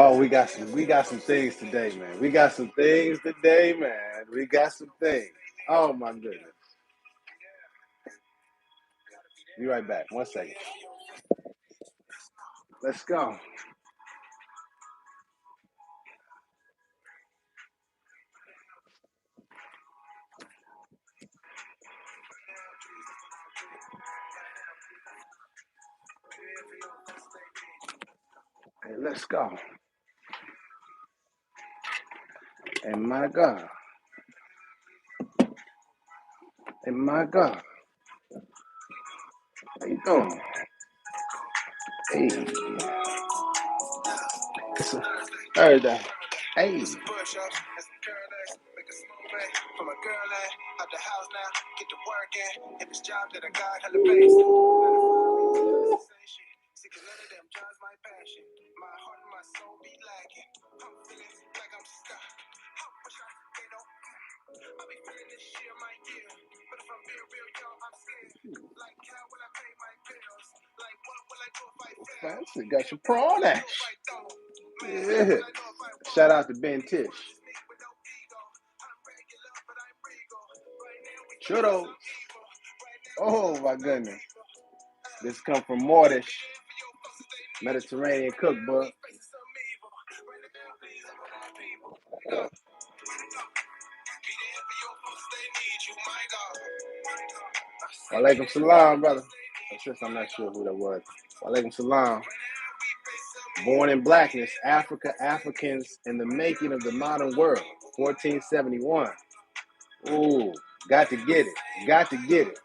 Oh, we got some things today, man. We got some things today, man. We got some things. Oh my goodness. Be right back. 1 second. Let's go. Hey, let's go. And my God. And my God. How you doing? Hey. It's a Thursday. Hey. Fancy. Got your prawn action. Yeah. Shout out to Ben Tish. Churros. Oh my goodness. This come from Moorish, Mediterranean cookbook. Walaikum salam, brother. I'm not sure who that was. Walaikum salam. Born in blackness, Africa, Africans in the making of the modern world, 1471. Ooh, got to get it. Got to get it.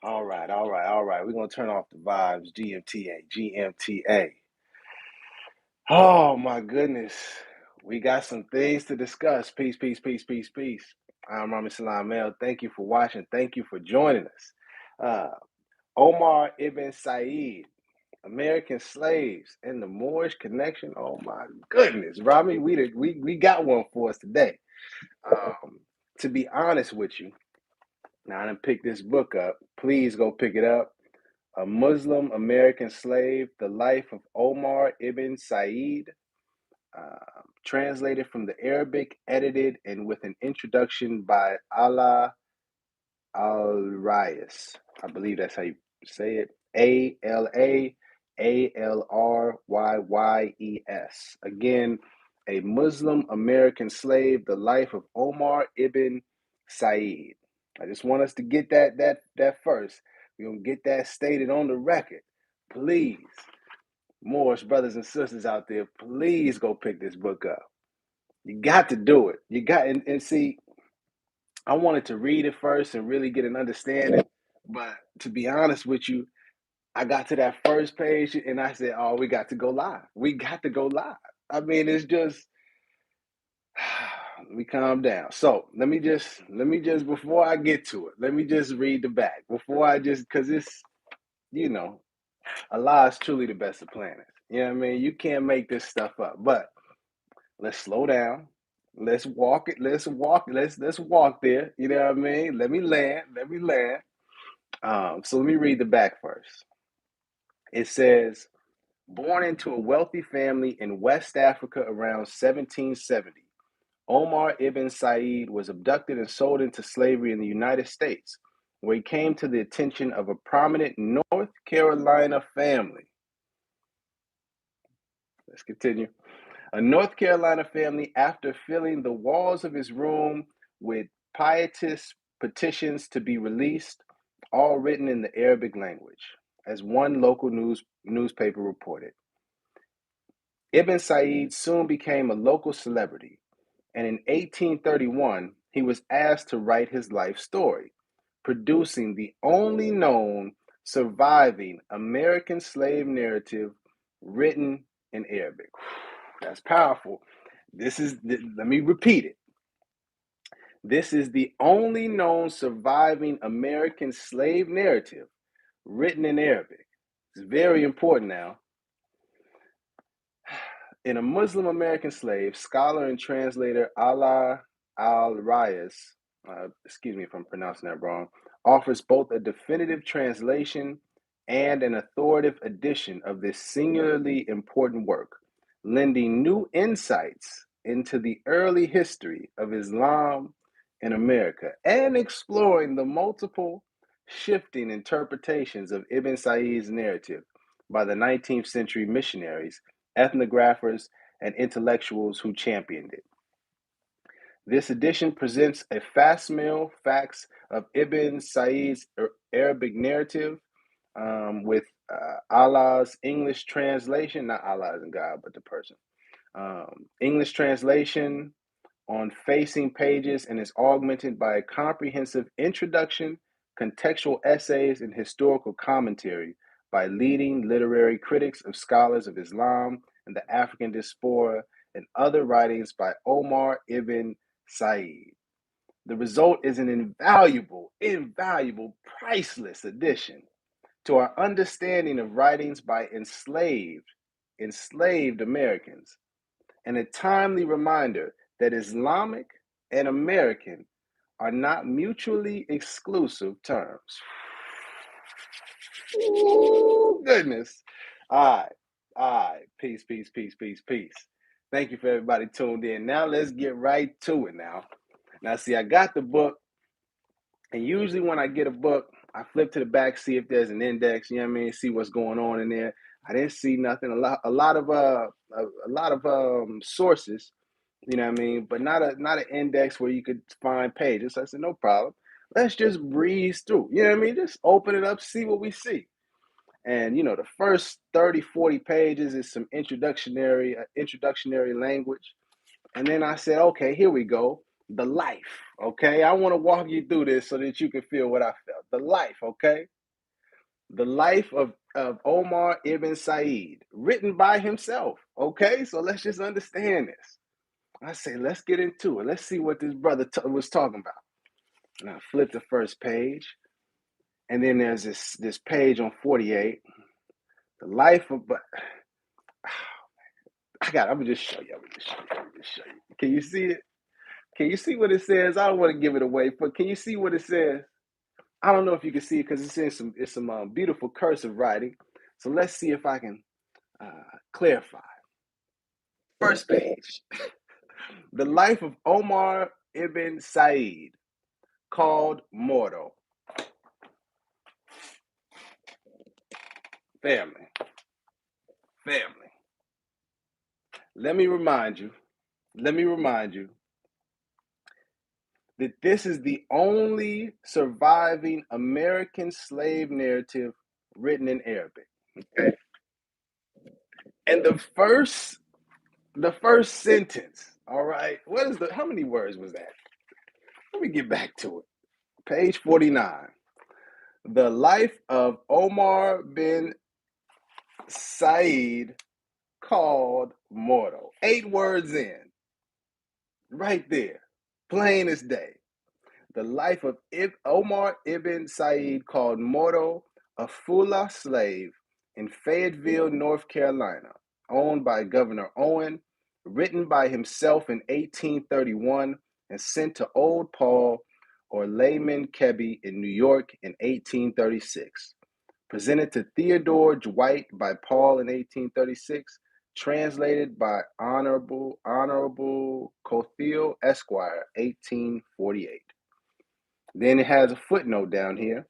All right, all right, all right. We're going to turn off the vibes. GMTA, GMTA. Oh, my goodness. We got some things to discuss. Peace, peace, peace, peace, peace. I'm Rami Salam El. Thank you for watching. Thank you for joining us. Omar Ibn Said, American slaves and the Moorish connection. Oh my goodness, Rami, we got one for us today. To be honest with you, now I done picked this book up. Please go pick it up. A Muslim American Slave: The Life of Omar Ibn Said, translated from the Arabic, edited, and with an introduction by Ala Al-Rayas. I believe that's how you say it. Allayes. Again, a Muslim American slave, the life of Omar Ibn Said. I just want us to get that first. We're gonna get that stated on the record. Please, Moorish brothers and sisters out there, please go pick this book up. You got to do it. You got and see, I wanted to read it first and really get an understanding. But to be honest with you, I got to that first page and I said, "Oh, we got to go live. We got to go live." I mean, it's just let me calm down. So let me just before I get to it, let me just read the back before I just because it's you know Allah is truly the best of planners. You know what I mean? You can't make this stuff up. But let's slow down. Let's walk it. Let's walk. Let's walk there. You know what I mean? Let me land. Let me land. So let me read the back first. It says, born into a wealthy family in West Africa around 1770, Omar Ibn Said was abducted and sold into slavery in the United States, where he came to the attention of a prominent North Carolina family. Let's continue. A North Carolina family, after filling the walls of his room with pietist petitions to be released, all written in the Arabic language, as one local newspaper reported. Ibn Said soon became a local celebrity, and in 1831, he was asked to write his life story, producing the only known surviving American slave narrative written in Arabic. That's powerful. Let me repeat it. This is the only known surviving American slave narrative written in Arabic. It's very important now. In A Muslim American Slave, scholar and translator Ala Al-Rayas, excuse me if I'm pronouncing that wrong, offers both a definitive translation and an authoritative edition of this singularly important work, lending new insights into the early history of Islam in America and exploring the multiple shifting interpretations of Ibn Said's narrative by the 19th century missionaries, ethnographers, and intellectuals who championed it. This edition presents a facsimile facts of Ibn Said's Arabic narrative with Allah's English translation, not Allah as in God, but the person. English translation on facing pages and is augmented by a comprehensive introduction, contextual essays, and historical commentary by leading literary critics of scholars of Islam and the African diaspora and other writings by Omar Ibn Said. The result is an invaluable, priceless addition to our understanding of writings by enslaved Americans, and a timely reminder that Islamic and American are not mutually exclusive terms. Ooh, goodness. All right. Peace. Thank you for everybody tuned in. Now let's get right to it Now, see, I got the book, and usually when I get a book, I flip to the back, see if there's an index, you know what I mean, see what's going on in there. I didn't see nothing. A lot of sources, you know what I mean, but not an index where you could find pages. So I said, no problem. Let's just breeze through. You know what I mean? Just open it up, see what we see. And the first 30, 40 pages is some introductionary language. And then I said, okay, here we go. The life. Okay. I want to walk you through this so that you can feel what I felt. The life, okay? The life of Omar Ibn Said, written by himself. Okay, so let's just understand this. I say, let's get into it. Let's see what this brother was talking about. And I flip the first page, and then there's this page on 48, the life of. But I'm gonna just show you. Can you see it? Can you see what it says? I don't want to give it away, but can you see what it says? I don't know if you can see it because it's some beautiful cursive writing. So let's see if I can clarify. First page. The life of Omar Ibn Said, called Mortal. Family. Let me remind you that this is the only surviving American slave narrative written in Arabic. Okay. And the first sentence, all right, how many words was that? Let me get back to it. Page 49. The life of Omar bin Said, called Mortal. 8 words in. Right there. Plain as day. The life of Omar Ibn Said, called Mortal, a Fula slave in Fayetteville, North Carolina, owned by Governor Owen, written by himself in 1831 and sent to Old Paul or Layman Kebby in New York in 1836. Presented to Theodore Dwight by Paul in 1836, translated by Honorable Cothiel Esquire, 1848. Then it has a footnote down here.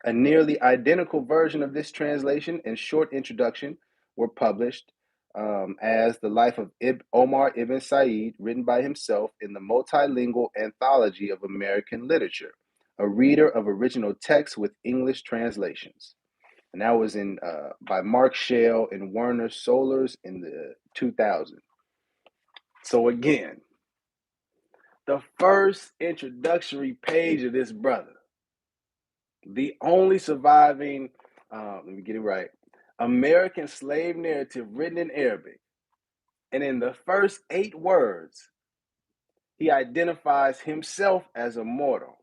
A nearly identical version of this translation and short introduction were published as The Life of Omar Ibn Said, written by himself in the Multilingual Anthology of American Literature, a reader of original text with English translations. And that was by Mark Shale and Werner Solers in the 2000. So again, the first introductory page of this brother, the only surviving, let me get it right, American slave narrative written in Arabic. And in the first 8 words, he identifies himself as a mortal.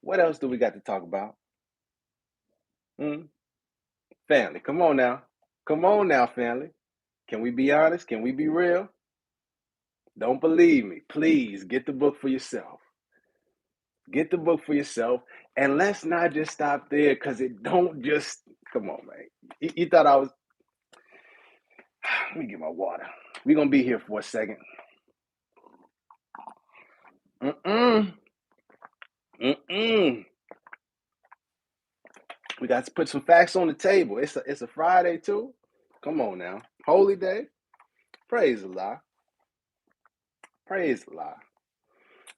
What else do we got to talk about? Family, come on now. Come on now, family. Can we be honest? Can we be real? Don't believe me. Please get the book for yourself. Get the book for yourself, and let's not just stop there because it don't just come on, man. You thought I was. Let me get my water. We're gonna be here for a second. Mm-mm. Mm-mm. We got to put some facts on the table. It's a Friday too. Come on now. Holy day. Praise Allah. Praise Allah.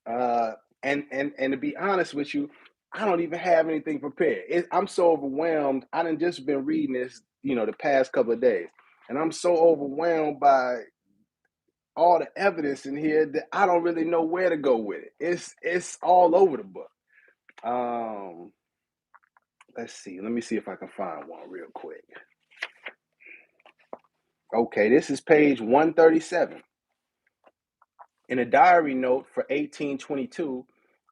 Uh and to be honest with you, I don't even have anything prepared. I'm so overwhelmed. I done just been reading this, the past couple of days. And I'm so overwhelmed by all the evidence in here that I don't really know where to go with it. It's all over the book. Um, let's see. Let me see if I can find one real quick. Okay, this is page 137. In a diary note for 1822,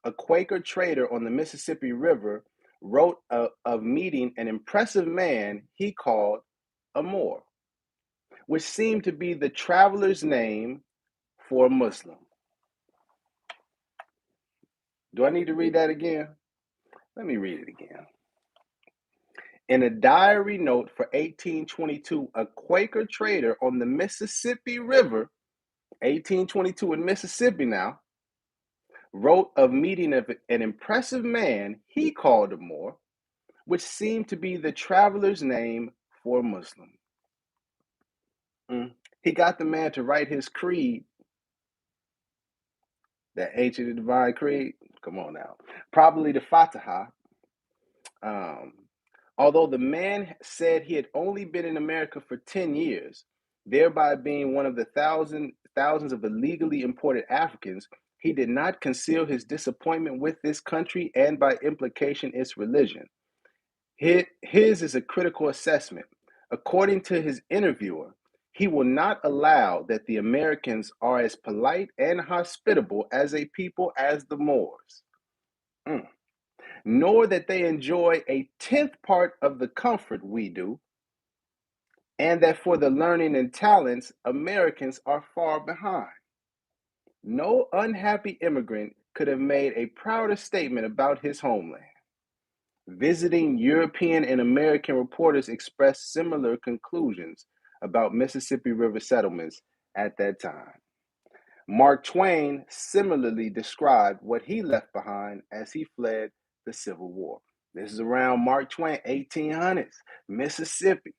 a Quaker trader on the Mississippi River wrote of meeting an impressive man he called a Moor, which seemed to be the traveler's name for a Muslim. Do I need to read that again? Let me read it again. In a diary note for 1822, a Quaker trader on the Mississippi River, 1822 in Mississippi now, wrote of meeting of an impressive man he called a Moor, which seemed to be the traveler's name for a Muslim. He got the man to write his creed, that ancient and divine creed. Come on now. Probably the Fatiha. Um, Although the man said he had only been in America for 10 years, thereby being one of the thousands of illegally imported Africans, he did not conceal his disappointment with this country and by implication its religion. His is a critical assessment. According to his interviewer, he will not allow that the Americans are as polite and hospitable as a people as the Moors. Nor that they enjoy a tenth part of the comfort we do, and that for the learning and talents, Americans are far behind. No unhappy immigrant could have made a prouder statement about his homeland. Visiting European and American reporters expressed similar conclusions about Mississippi River settlements at that time. Mark Twain similarly described what he left behind as he fled the Civil War. This is around Mark Twain, 1800s, Mississippi.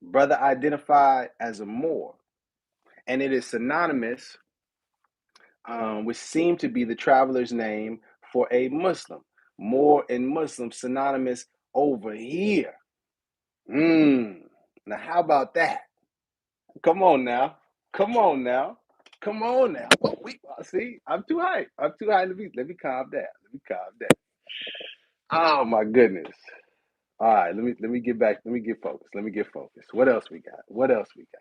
Brother identified as a Moor, and it is synonymous, which seemed to be the traveler's name for a Muslim. Moor and Muslim synonymous over here. Now, how about that? Come on now. Come on now. Come on now. Oh, see, I'm too high. I'm too high. Let me calm down. Let me calm down. Oh my goodness. All right, let me get back. Let me get focused. Let me get focused. What else we got? What else we got?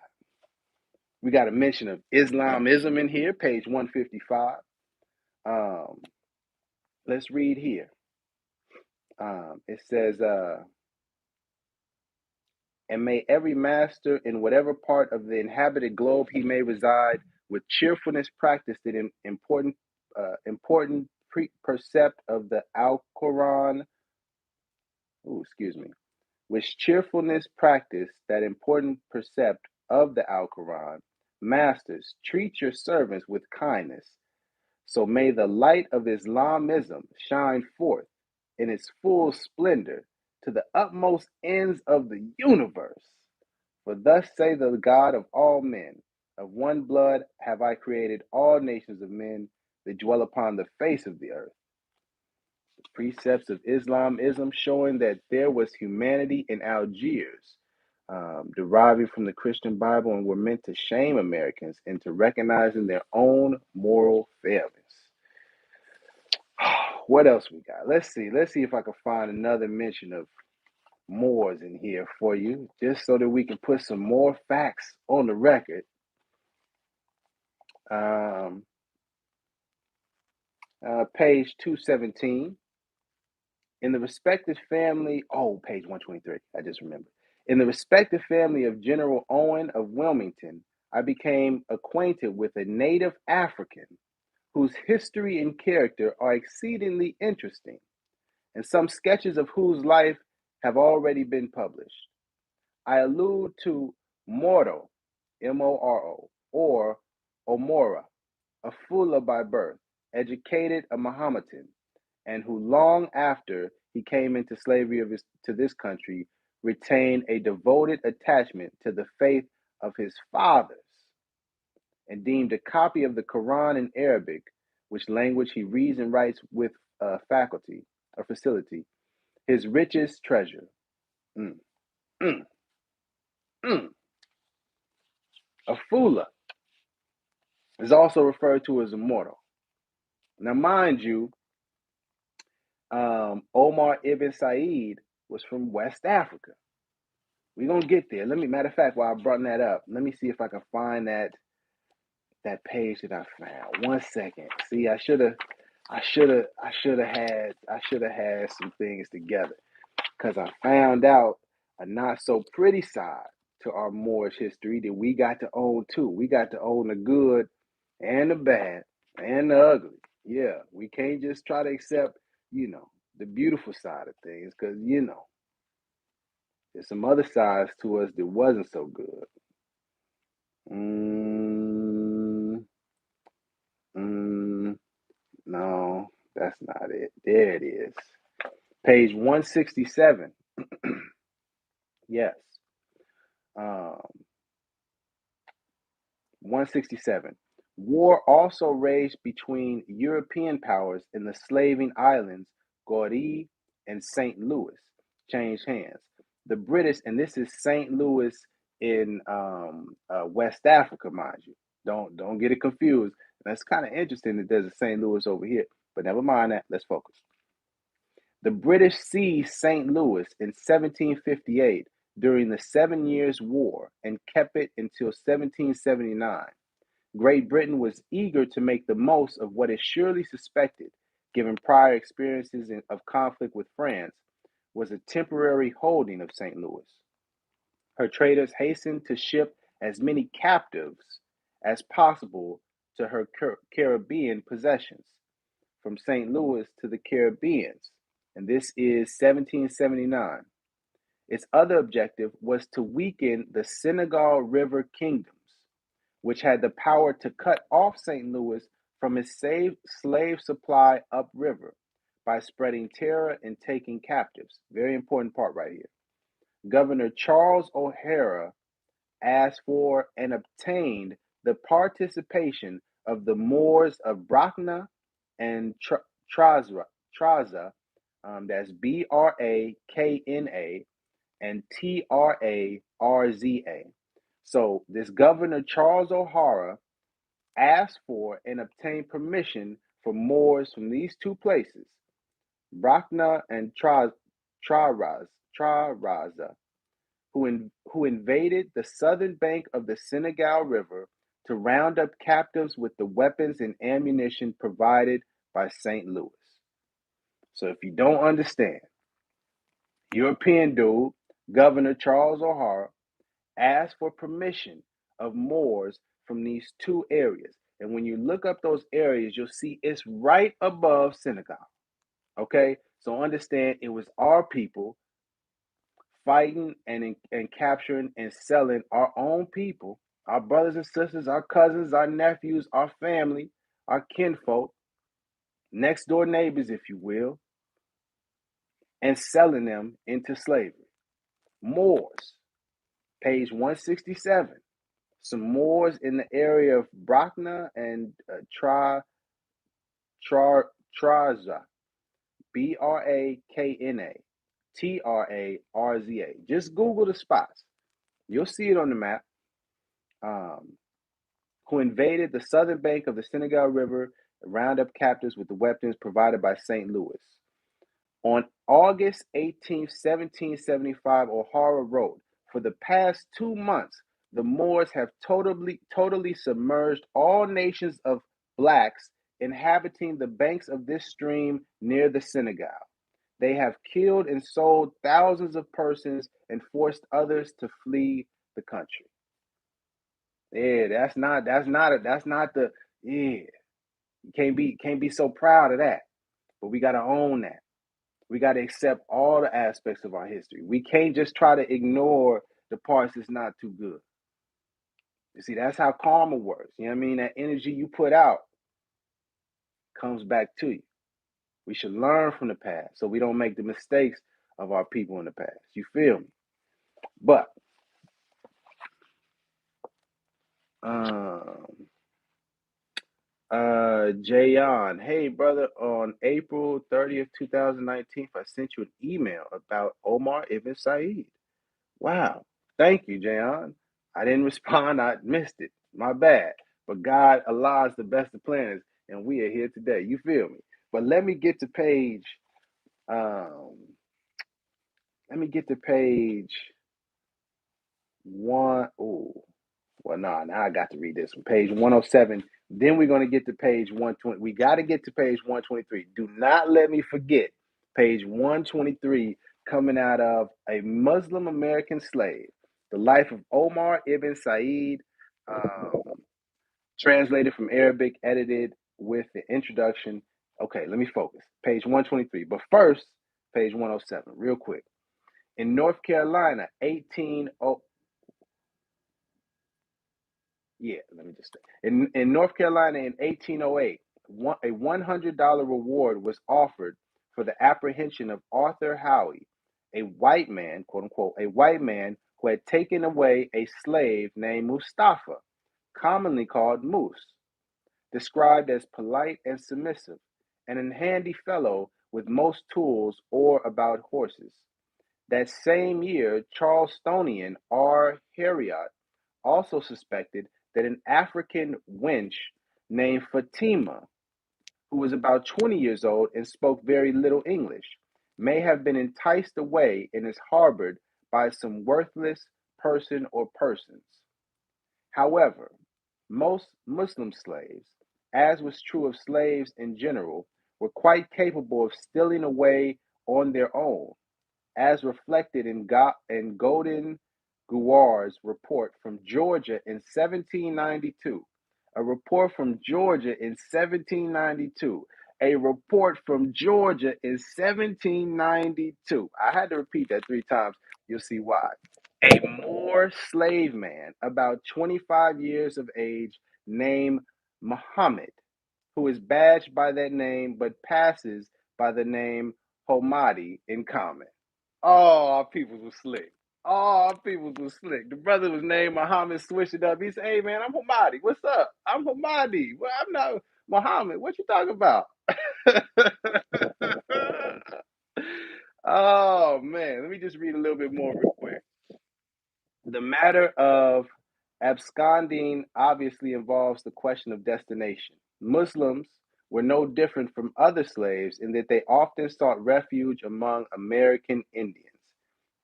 We got a mention of Islamism in here, page 155. Um, let's read here. It says, and may every master in whatever part of the inhabited globe he may reside, with cheerfulness practice the important precept of the Al Quran. Excuse me. With cheerfulness practice that important precept of the Al Quran. Masters, treat your servants with kindness. So may the light of Islamism shine forth in its full splendor to the utmost ends of the universe. For thus say the God of all men, of one blood have I created all nations of men that dwell upon the face of the earth. The precepts of Islamism showing that there was humanity in Algiers, deriving from the Christian Bible, and were meant to shame Americans into recognizing their own moral failings. What else we got? Let's see. Let's see if I can find another mention of Moors in here for you, just so that we can put some more facts on the record. Page 217. In the respective family, page 123. I just remembered. In the respective family of General Owen of Wilmington, I became acquainted with a native African whose history and character are exceedingly interesting, and some sketches of whose life have already been published. I allude to Moro, Moro, or Omora, a Fula by birth, educated a Mohammedan, and who long after he came into slavery to this country retained a devoted attachment to the faith of his fathers and deemed a copy of the Quran in Arabic, which language he reads and writes with faculty or facility, his richest treasure. Mm, mm, mm. A Fula is also referred to as immortal. Now, mind you, Omar Ibn Said was from West Africa. We're gonna get there. Matter of fact, while I brought that up, let me see if I can find that page that I found. 1 second. See, I should have had some things together because I found out a not so pretty side to our Moorish history that we got to own too. We got to own the good and the bad and the ugly. Yeah, we can't just try to accept, the beautiful side of things because, there's some other sides to us that wasn't so good. Mm, mm, no, that's not it. There it is. Page 167. Yes. Um, 167. War also raged between European powers in the slaving islands Goree and St. Louis, changed hands. The British, and this is St. Louis in West Africa, mind you. Don't get it confused. That's kind of interesting that there's a St. Louis over here, but never mind that. Let's focus. The British seized St. Louis in 1758 during the 7 Years' War and kept it until 1779. Great Britain was eager to make the most of what is surely suspected, given prior experiences of conflict with France, was a temporary holding of St. Louis. Her traders hastened to ship as many captives as possible to her Caribbean possessions, from St. Louis to the Caribbeans, and this is 1779. Its other objective was to weaken the Senegal River kingdoms, which had the power to cut off St. Louis from its slave supply upriver by spreading terror and taking captives. Very important part right here. Governor Charles O'Hara asked for and obtained the participation of the Moors of Brakna and Traza, that's Brakna and Traza. So this Governor Charles O'Hara asked for and obtained permission for Moors from these two places, Brakna and Traza, who invaded the southern bank of the Senegal River to round up captives with the weapons and ammunition provided by St. Louis. So if you don't understand, European dude, Governor Charles O'Hara, asked for permission of Moors from these two areas. And when you look up those areas, you'll see it's right above Senegal. Okay? So understand it was our people fighting and capturing and selling our own people, our brothers and sisters, our cousins, our nephews, our family, our kinfolk, next door neighbors, if you will, and selling them into slavery. Moors, page 167. Some Moors in the area of Brakna and Traza, Brakna, Traza. Just Google the spots. You'll see it on the map. Who invaded the southern bank of the Senegal River and round up captives with the weapons provided by St. Louis. On August 18, 1775, O'Hara wrote, "For the past 2 months, the Moors have totally submerged all nations of blacks inhabiting the banks of this stream near the Senegal. They have killed and sold thousands of persons and forced others to flee the country." Yeah, that's not the yeah. You can't be so proud of that. But we gotta own that. We gotta accept all the aspects of our history. We can't just try to ignore the parts that's not too good. You see, that's how karma works. You know what I mean? That energy you put out comes back to you. We should learn from the past so we don't make the mistakes of our people in the past. You feel me? But um Jayon, hey brother, on April 30th, 2019, I sent you an email about Omar Ibn Said. Wow. Thank you, Jayon. I didn't respond, I missed it. My bad. But God allows the best of planners, and we are here today. You feel me? But um let me get to page one. Oh, well, no, now I got to read this one. Page 107. Then we're going to get to page 120. We got to get to page 123. Do not let me forget page 123, coming out of A Muslim American Slave, The Life of Omar Ibn Said, um, translated from Arabic, edited with the introduction. Okay, let me focus. Page 123. But first, page 107, real quick. In North Carolina, 18 oh, yeah, let me just say. In North Carolina in 1808, a $100 reward was offered for the apprehension of Arthur Howie, a white man, quote unquote, a white man who had taken away a slave named Mustafa, commonly called Moose, described as polite and submissive, and a handy fellow with most tools or about horses. That same year, Charlestonian R. Harriot also suspected that an African wench named Fatima, who was about 20 years old and spoke very little English, may have been enticed away and is harbored by some worthless person or persons. However, most Muslim slaves, as was true of slaves in general, were quite capable of stealing away on their own, as reflected in Golden Guar's report from Georgia in 1792. A report from Georgia in 1792. A report from Georgia in 1792. I had to repeat that 3 times. You'll see why. A Moor slave man, about 25 years of age, named Muhammad, who is badged by that name but passes by the name Homadi in common. Oh, our peoples was slick. Oh, our peoples was slick. The brother was named Muhammad, switched it up. He said, "Hey man, I'm Homadi. What's up? I'm Homadi. Well, I'm not Muhammad. What you talking about?" Oh man, let me just read a little bit more real quick. The matter of absconding obviously involves the question of destination. Muslims were no different from other slaves in that they often sought refuge among American Indians.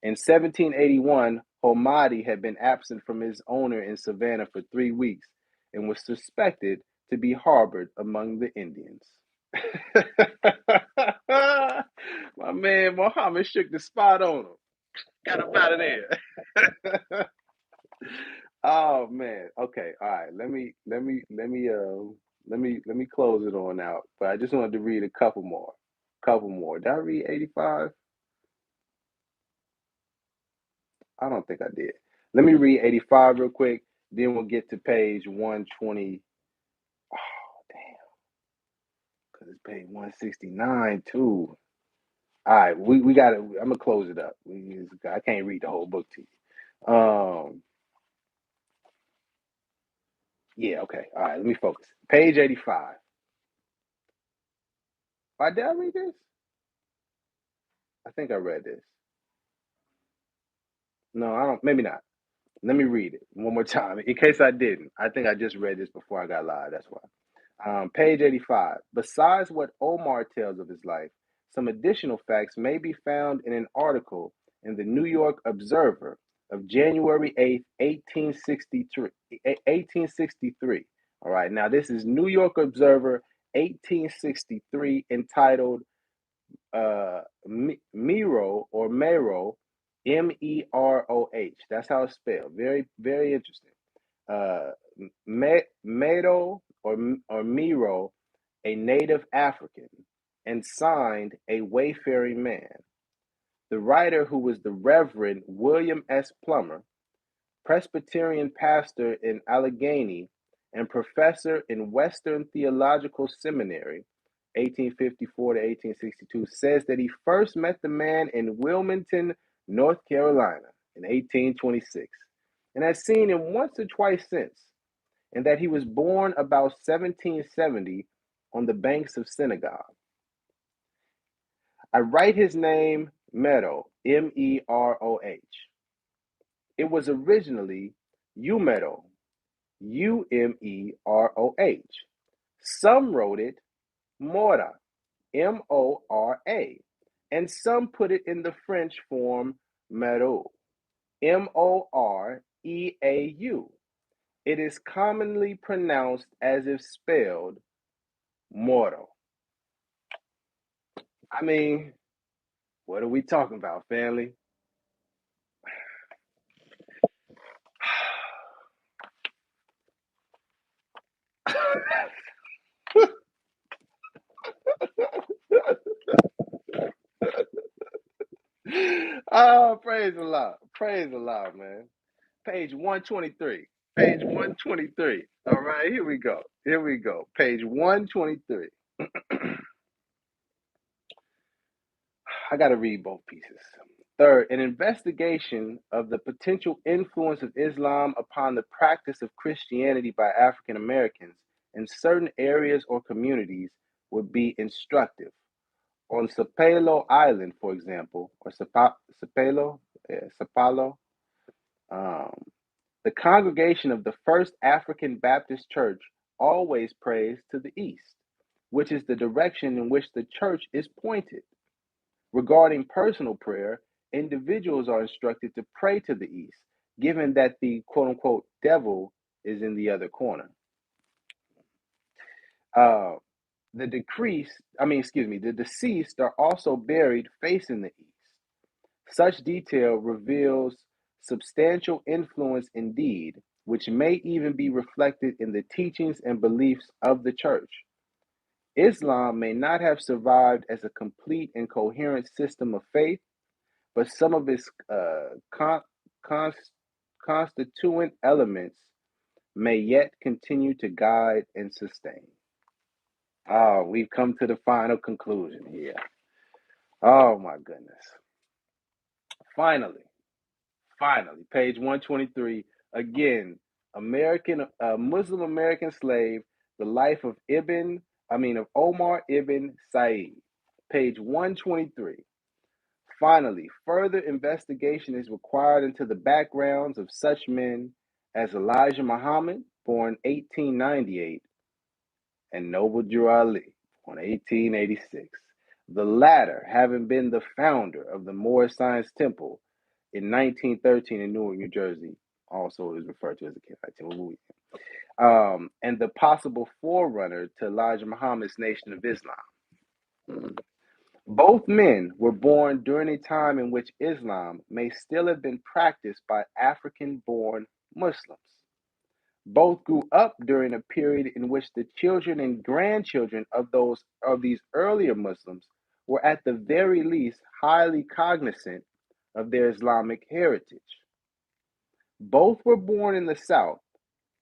In 1781, Homadi had been absent from his owner in Savannah for 3 weeks and was suspected to be harbored among the Indians. My man Muhammad shook the spot on him. Got him out of there. Oh man. Okay. All right. Let me close it on out. But I just wanted to read a couple more. Couple more. Did I read 85? I don't think I did. Let me read 85 real quick. Then we'll get to page 120. Oh, damn. Because it's page 169 too. All right. We got to, I'm going to close it up. I can't read the whole book to you. Yeah. Okay. All right. Let me focus. Page 85. Did I read this? I think I read this. No, I don't. Maybe not. Let me read it one more time in case I didn't. I think I just read this before I got live. That's why. Page 85. Besides what Omar tells of his life, some additional facts may be found in an article in the New York Observer of January 8th, 1863. 1863. All right. Now, this is New York Observer 1863, entitled Miro or Mero, Meroh. That's how it's spelled. Very, very interesting. Mero or Miro a native African, and signed a wayfaring man. The writer, who was the Reverend William S. Plummer, Presbyterian pastor in Allegheny and professor in Western Theological Seminary, 1854 to 1862, says that he first met the man in Wilmington, North Carolina in 1826, and has seen him once or twice since, and that he was born about 1770 on the banks of Senegal. I write his name Meadow, Meroh. It was originally Umeroh, Umeroh. Some wrote it Mora, Mora, and some put it in the French form Mereau, Moreau. It is commonly pronounced as if spelled Moro. I mean, what are we talking about, family? Oh, praise the Lord. Praise the Lord, man. Page 123. Page 123. All right, here we go. Here we go. Page 123. I got to read both pieces. Third, an investigation of the potential influence of Islam upon the practice of Christianity by African Americans in certain areas or communities would be instructive. On Sapelo Island, for example, or Sapelo, Sapalo, um, the congregation of the First African Baptist Church always prays to the east, which is the direction in which the church is pointed. Regarding personal prayer, individuals are instructed to pray to the east, given that the quote unquote devil is in the other corner. Uh, the deceased are also buried facing the east. Such detail reveals substantial influence indeed, which may even be reflected in the teachings and beliefs of the church. Islam may not have survived as a complete and coherent system of faith, but some of its constituent elements may yet continue to guide and sustain. Oh, we've come to the final conclusion here. Oh my goodness. Finally, page 123. Again, Muslim American slave, the life of Omar Ibn Said. Page 123. Finally, further investigation is required into the backgrounds of such men as Elijah Muhammad, born 1898, and Noble Drew Ali, born 1886. The latter having been the founder of the Moorish Science Temple in 1913 in Newark, New Jersey, also is referred to as the Kingite Temple, and the possible forerunner to Elijah Muhammad's Nation of Islam. Both men were born during a time in which Islam may still have been practiced by African born Muslims. Both grew up during a period in which the children and grandchildren of these earlier Muslims were at the very least highly cognizant of their Islamic heritage. Both were born in the South,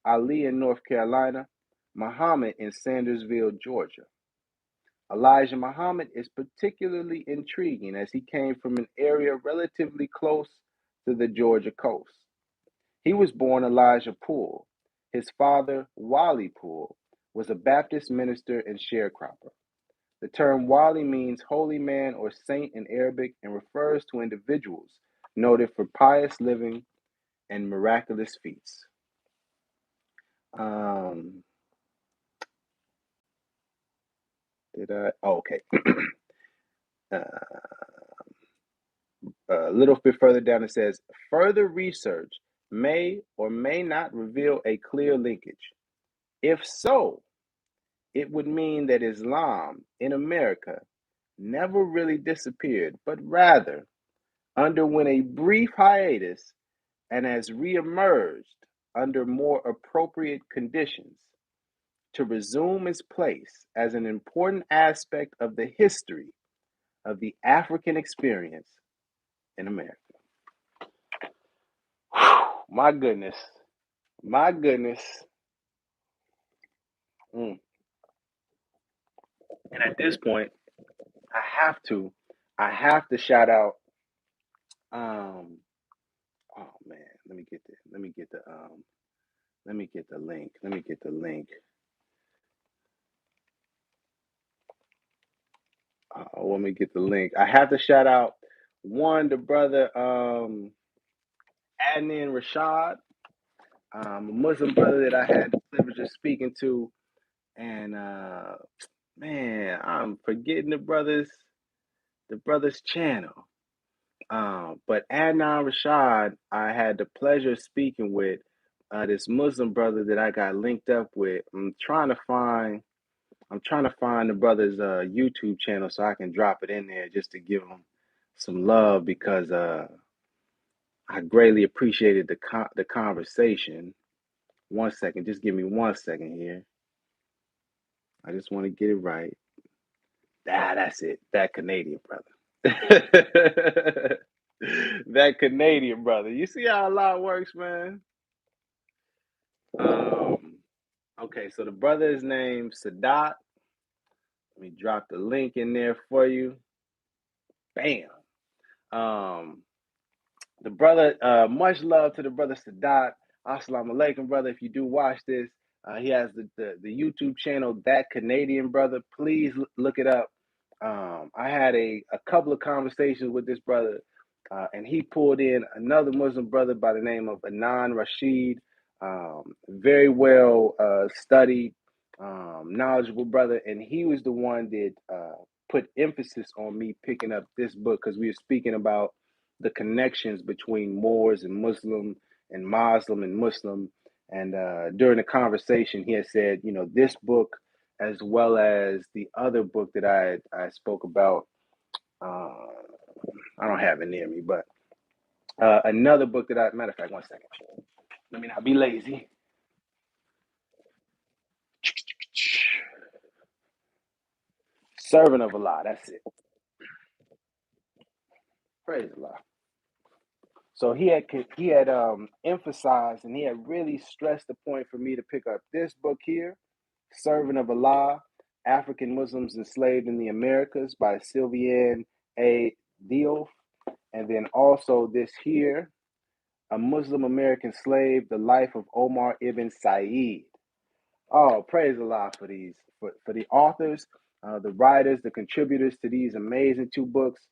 Ali in North Carolina, Muhammad in Sandersville, Georgia. Elijah Muhammad is particularly intriguing as he came from an area relatively close to the Georgia coast. He was born Elijah Poole. His father, Wali Poole, was a Baptist minister and sharecropper. The term Wali means holy man or saint in Arabic and refers to individuals noted for pious living and miraculous feats. Okay. uh, a little bit further down, it says further research may or may not reveal a clear linkage. If so, it would mean that Islam in America never really disappeared, but rather underwent a brief hiatus and has reemerged under more appropriate conditions. to resume its place as an important aspect of the history of the African experience in America. My goodness. My goodness. Mm. And at this point, I have to shout out um oh man, let me get the link. Let me get the link. Let me get the link. I have to shout out one, the brother Adnan Rashad, a Muslim brother that I had the privilege of speaking to, and man, I'm forgetting the brother's channel. But Adnan Rashad, I had the pleasure of speaking with this Muslim brother that I got linked up with. I'm trying to find the brother's YouTube channel so I can drop it in there just to give him some love because I greatly appreciated the conversation. One second, just give me 1 second here. I just want to get it right. That's it. That Canadian brother. That Canadian brother. You see how a lot works, man? Um, okay, so the brother is named Sadat. Let me drop the link in there for you. Bam. Um, the brother, much love to the brother Sadat. Assalamu alaikum, brother. If you do watch this, he has the YouTube channel, That Canadian Brother. Please look it up. I had a couple of conversations with this brother, and he pulled in another Muslim brother by the name of Anan Rashid. Very well studied, knowledgeable brother, and he was the one that put emphasis on me picking up this book because we were speaking about the connections between Moors and Muslim and Muslim and Muslim. And during the conversation, he had said, you know, this book, as well as the other book that I spoke about, I don't have it near me, but another book matter of fact, 1 second. Let me not be lazy. Servant of Allah, that's it. Praise Allah. So he had emphasized and he had really stressed the point for me to pick up this book here, Servant of Allah, African Muslims Enslaved in the Americas by Sylviane A. Diouf. And then also this here, A Muslim American Slave, The Life of Omar Ibn Said. Oh, praise Allah for these, for the authors, the writers, the contributors to these amazing two books.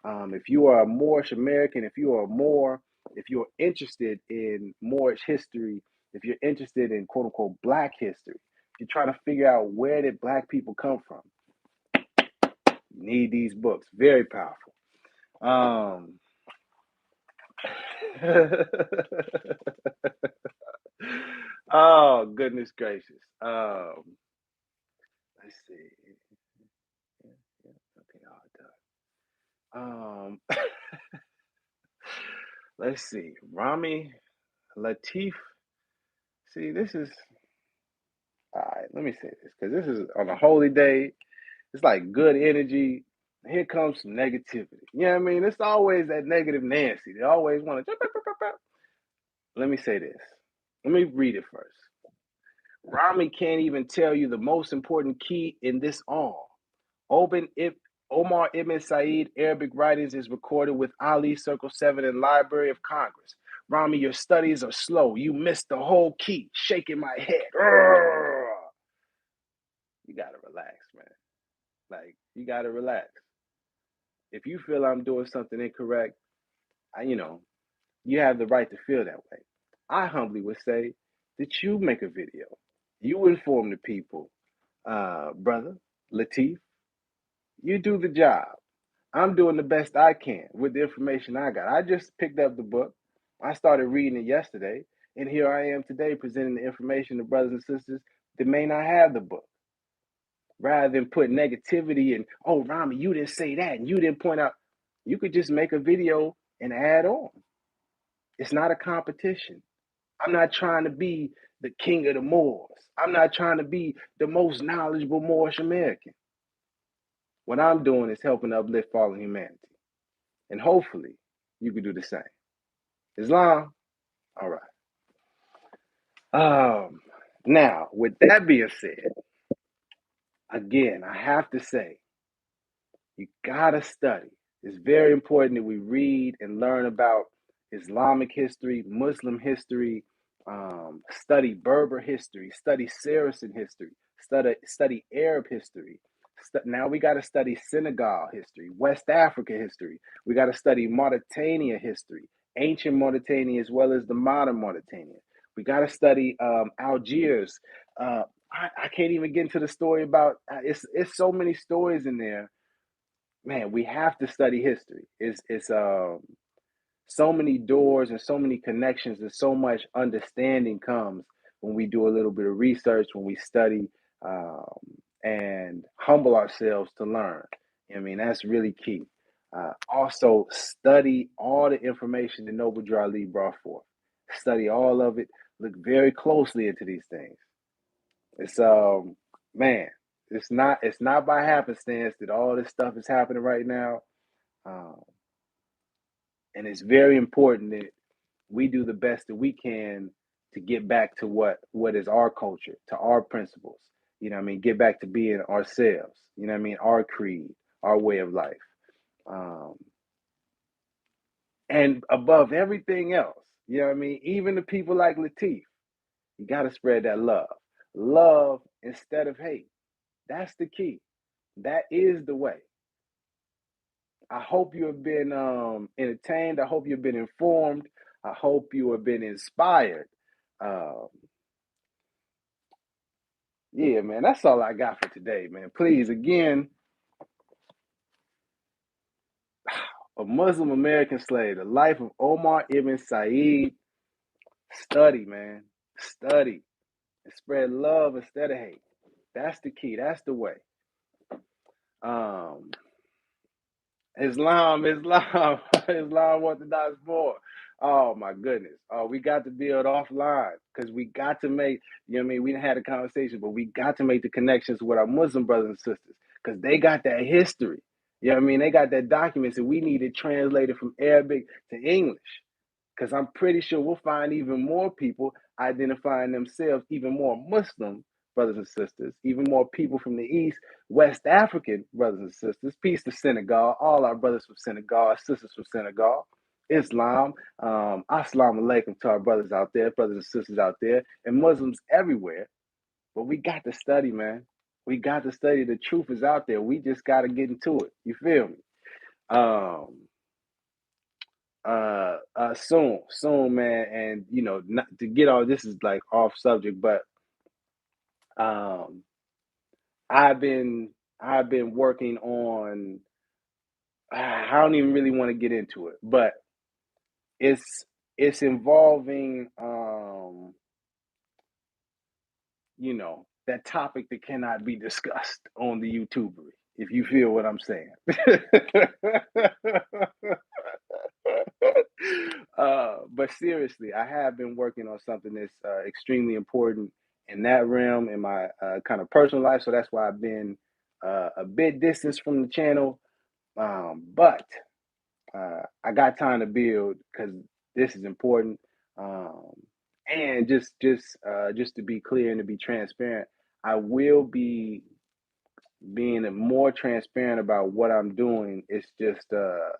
If you are a Moorish American, if you're interested in Moorish history, if you're interested in quote unquote Black history, if you're trying to figure out where did Black people come from, you need these books. Very powerful. Um, oh goodness gracious. Let's see. Yeah, yeah, okay, all done. Let's see. Rami Latif. See, this is all right. Let me say this because this is on a holy day. It's like good energy. Here comes some negativity. You know what I mean? It's always that negative Nancy. They always want to. Let me say this. Let me read it first. Rami can't even tell you the most important key in this all. Obin Ib- Omar Ibn Said, Arabic writings is recorded with Ali, Circle 7, and Library of Congress. Rami, your studies are slow. You missed the whole key. Shaking my head. You gotta relax, man. Like, you gotta relax. If you feel I'm doing something incorrect, you know, you have the right to feel that way. I humbly would say that you make a video. You inform the people, brother Latif. You do the job. I'm doing the best I can with the information I got. I just picked up the book. I started reading it yesterday, and here I am today presenting the information to brothers and sisters that may not have the book. Rather than put negativity and, oh, Rami, you didn't say that, and you didn't point out. You could just make a video and add on. It's not a competition. I'm not trying to be the king of the Moors. I'm not trying to be the most knowledgeable Moorish American. What I'm doing is helping uplift fallen humanity. And hopefully you can do the same. Islam? All right. Now, with that being said, again, I have to say, you gotta study. It's very important that we read and learn about Islamic history, Muslim history, study Berber history, study Saracen history, study Arab history. Now we got to study Senegal history, West Africa history. We got to study Mauritania history, ancient Mauritania as well as the modern Mauritania. We got to study Algiers. I can't even get into the story about it's so many stories in there. Man, we have to study history. It's so many doors and so many connections and so much understanding comes when we do a little bit of research, when we study um, and humble ourselves to learn. I mean, that's really key. Also, study all the information that Noble Drew Ali brought forth. Study all of it. Look very closely into these things. It's man, it's not by happenstance that all this stuff is happening right now. Um, and it's very important that we do the best that we can to get back to what is our culture, to our principles. You know what I mean? Get back to being ourselves. You know what I mean? Our creed, our way of life. Um, and above everything else, you know what I mean? Even the people like Latif, you got to spread that love. Love instead of hate. That's the key. That is the way. I hope you have been entertained. I hope you've been informed. I hope you have been inspired. Um, yeah, man, that's all I got for today, man. Please, again, A Muslim American Slave, The Life of Omar Ibn Said. Study, man. Study. And spread love instead of hate. That's the key. That's the way. Um, Islam, Islam Orthodox more. Oh my goodness. Oh, we got to build offline because we got to make, you know what I mean? We didn't have a conversation, but we got to make the connections with our Muslim brothers and sisters because they got that history. You know what I mean? They got that documents and we need it translated from Arabic to English. Because I'm pretty sure we'll find even more people identifying themselves, even more Muslim brothers and sisters, even more people from the East, West African brothers and sisters. Peace to Senegal, all our brothers from Senegal, our sisters from Senegal, Islam, assalamu alaikum to our brothers out there, brothers and sisters out there, and Muslims everywhere. But we got to study, man. We got to study. The truth is out there. We just got to get into it. You feel me? Um, soon, man, and not to get all this is like off subject, but um i've been I've been working on, I don't even really want to get into it, but it's involving that topic that cannot be discussed on the YouTubery, if you feel what I'm saying. But seriously, I have been working on something that's extremely important in that realm in my kind of personal life. So that's why I've been a bit distanced from the channel. But I got time to build because this is important. Um, and just to be clear and to be transparent, I will be being more transparent about what I'm doing. It's just uh,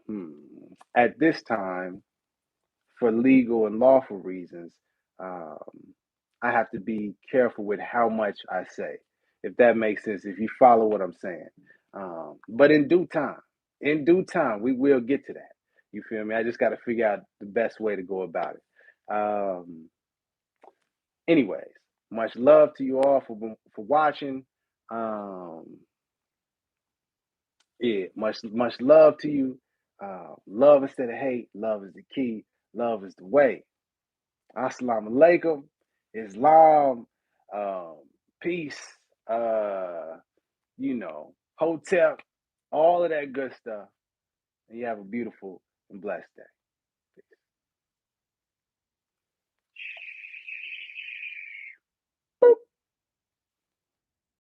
hmm, at this time, for legal and lawful reasons, um, I have to be careful with how much I say, if that makes sense, if you follow what I'm saying. But in due time, we will get to that. You feel me? I just got to figure out the best way to go about it. Anyways, much love to you all for watching. Um, yeah, much love to you. Love instead of hate. Love is the key. Love is the way. Assalamu alaikum, Islam, um, peace, hotel, all of that good stuff. And you have a beautiful and blessed day.